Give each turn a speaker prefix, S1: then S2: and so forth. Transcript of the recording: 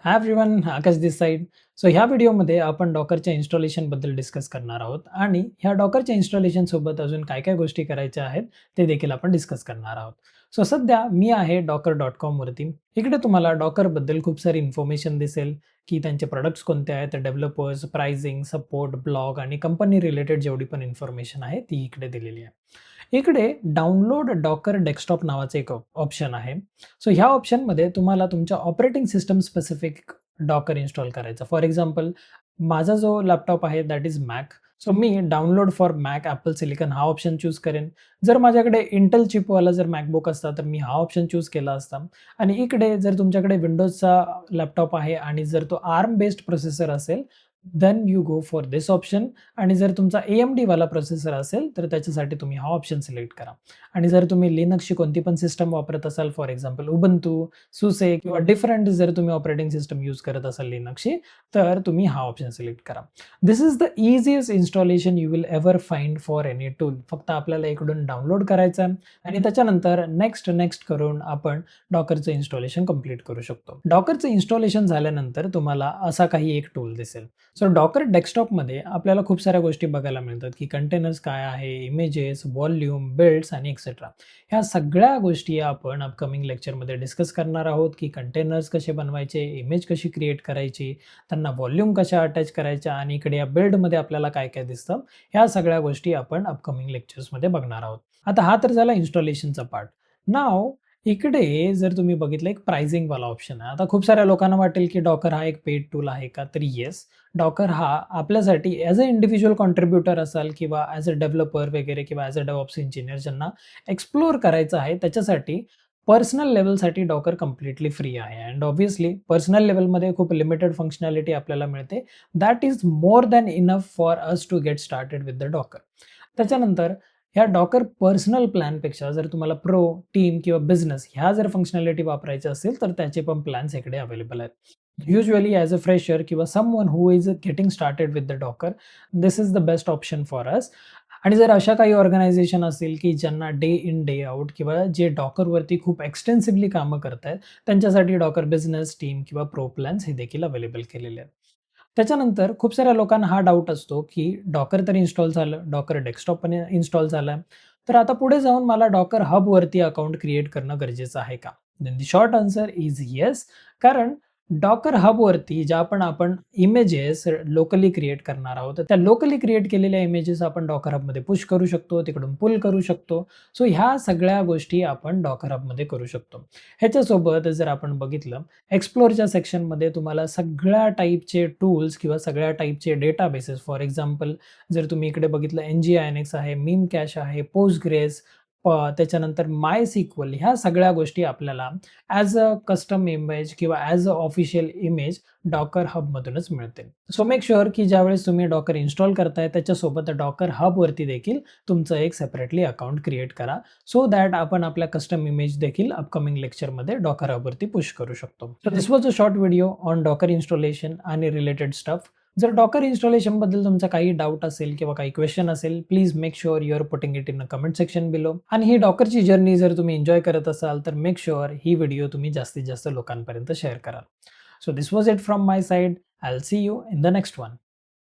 S1: Hi everyone, आकाश दिस side. So ह्या व्हिडिओमध्ये आपण डॉकरच्या इन्स्टॉलेशनबद्दल डिस्कस करणार आहोत आणि ह्या डॉकरच्या इन्स्टॉलेशनसोबत अजून काय काय गोष्टी करायच्या आहेत ते देखील आपण डिस्कस करणार आहोत. सो सध्या मी आहे docker.com वरती. इकडे तुम्हाला डॉकरबद्दल खूप सारी इन्फॉर्मेशन दिसेल की त्यांचे प्रोडक्ट्स कोणते आहेत, डेव्हलपर्स, प्राइसिंग, सपोर्ट, ब्लॉग आणि कंपनी रिलेटेड जेवढी पण इन्फॉर्मेशन आहे ती इकडे दिलेली आहे. इकडे डाउनलोड डॉकर डेस्कटॉप नावाचं एक ऑप्शन आहे. सो ह्या ऑप्शनमध्ये तुम्हाला तुमच्या operating system specific Docker install करायचा. फॉर एक्झाम्पल माझा जो लॅपटॉप आहे that is Mac. So me download for Mac Apple silicon हा ऑप्शन चूज करेन. जर माझ्याकडे इंटेल चिपवाला जर मॅकबुक असता तर मी हा ऑप्शन चूज केला असता. आणि इकडे जर तुमच्याकडे विंडोजचा लॅपटॉप आहे आणि जर तो आर्म बेस्ड प्रोसेसर असेल then you go for this option. आणि जर तुमचा AMD वाला प्रोसेसर असेल तर त्याच्यासाठी तुम्ही हा ऑप्शन सिलेक्ट करा. आणि जर तुम्ही लिनक्सची कोणती पण सिस्टम वापरत असाल, फॉर एक्झाम्पल उबंतू, सुसे किंवा डिफरंट जर तुम्ही ऑपरेटिंग सिस्टम यूज करत असाल लिनक्सची, तर तुम्ही हा ऑप्शन सिलेक्ट करा. This is the easiest installation you will ever find for any tool. फक्त आपल्याला इकडून डाउनलोड करायचं आहे आणि त्याच्यानंतर नेक्स्ट करून आपण डॉकरचं इन्स्टॉलेशन कंप्लीट करू शकतो. डॉकरचं इन्स्टॉलेशन झाल्यानंतर तुम्हाला असा काही एक टूल दिसेल. सो डॉकर डेस्कटॉपमध्ये आपल्याला खूप साऱ्या गोष्टी बघायला मिळतात की कंटेनर्स काय आहे, इमेजेस, व्हॉल्यूम, बिल्ड्स आणि एक्सेट्रा. ह्या सगळ्या गोष्टी आपण अपकमिंग लेक्चरमध्ये डिस्कस करणार आहोत की कंटेनर्स कसे बनवायचे, इमेज कशी क्रिएट करायची, त्यांना व्हॉल्यूम कशा अटॅच करायच्या आणि इकडे या बिल्डमध्ये आपल्याला काय काय दिसतं. ह्या सगळ्या गोष्टी आपण अपकमिंग लेक्चर्समध्ये बघणार आहोत. आता हा तर झाला इन्स्टॉलेशनचा पार्ट. नाव इकडे जर तुम्ही बघितलं एक प्राइसिंगवाला ऑप्शन आहे. आता खूप साऱ्या लोकांना वाटेल की डॉकर हा एक पेड टूल आहे का? तर येस, डॉकर हा आपल्यासाठी ॲज अ इंडिव्हिज्युअल कॉन्ट्रिब्युटर असाल किंवा ॲज अ डेव्हलपर वगैरे किंवा ॲज अ डेव्हऑप्स इंजिनियर ज्यांना एक्सप्लोर करायचं आहे त्याच्यासाठी पर्सनल लेव्हलसाठी डॉकर कम्प्लिटली फ्री आहे. अँड ऑब्व्हियसली पर्सनल लेव्हलमध्ये खूप लिमिटेड फंक्शनॅलिटी आपल्याला मिळते. That is more than enough for us to get started with the docker. त्याच्यानंतर ह्या डॉकर पर्सनल प्लॅनपेक्षा जर तुम्हाला प्रो, टीम किंवा बिझनेस ह्या जर फंक्शनॅलिटी वापरायच्या असेल तर त्याचे पण प्लॅन्स इकडे अवेलेबल आहेत. युजुअली ॲज अ फ्रेशर किंवा someone who is getting started with the Docker, this is the best option for us. आणि जर अशा काही ऑर्गनायझेशन असतील की ज्यांना डे इन डे आउट किंवा जे डॉकरवरती खूप एक्सटेन्सिव्हली कामं करतायत त्यांच्यासाठी डॉकर बिझनेस, टीम किंवा प्रो प्लॅन्स हे देखील अवेलेबल केलेले आहेत. त्याच्यानंतर खूप साऱ्या लोकांना हा डाऊट असतो की डॉकर तर इन्स्टॉल झालं, डॉकर डेस्कटॉप पण इन्स्टॉल झालाय. तर आता पुढे जाऊन मला डॉकर हबवरती अकाउंट क्रिएट करणं गरजेचं आहे का? Then the short answer is yes. कारण डॉकर हबवरती ज्या पण आपण इमेजेस लोकली क्रिएट करणार आहोत, तर त्या लोकली क्रिएट केलेल्या इमेजेस आपण डॉकर हबमध्ये पुश करू शकतो, तिकडून पुल करू शकतो. सो ह्या सगळ्या गोष्टी आपण डॉकर हबमध्ये करू शकतो. ह्याच्यासोबत जर आपण बघितलं एक्सप्लोरच्या सेक्शनमध्ये तुम्हाला सगळ्या टाईपचे टूल्स किंवा सगळ्या टाईपचे डेटाबेसेस, फॉर एक्झाम्पल जर तुम्ही इकडे बघितलं NGINX आहे, मीम कॅश आहे, पोस्टग्रेस, त्याच्यानंतर MySQL ह्या सगळ्या गोष्टी आपल्याला ॲज अ कस्टम इमेज किंवा as a official image docker हबमधूनच मिळते. सो मेक शुअर की ज्यावेळेस तुम्ही डॉकर इन्स्टॉल करताय त्याच्यासोबत डॉकर हबवरती देखील तुमचं एक सेपरेटली अकाउंट क्रिएट करा. सो दॅट आपण आपल्या कस्टम इमेज देखील अपकमिंग लेक्चरमध्ये डॉकर हबवरती पुश करू शकतो. So this was a short video on docker installation आणि रिलेटेड स्टफ. जर डॉकर इन्स्टॉलेशन बद्दल तुमचा काही डाऊट असेल किंवा काही क्वेश्चन असेल, please make sure you are putting it in a comment section below. आणि ही डॉकरची जर्नी जर तुम्ही एन्जॉय करत असाल तर मेक शुअर ही व्हिडिओ तुम्ही जास्तीत जास्त लोकांपर्यंत शेअर कराल. So this was it from my side. I will see you in the next one.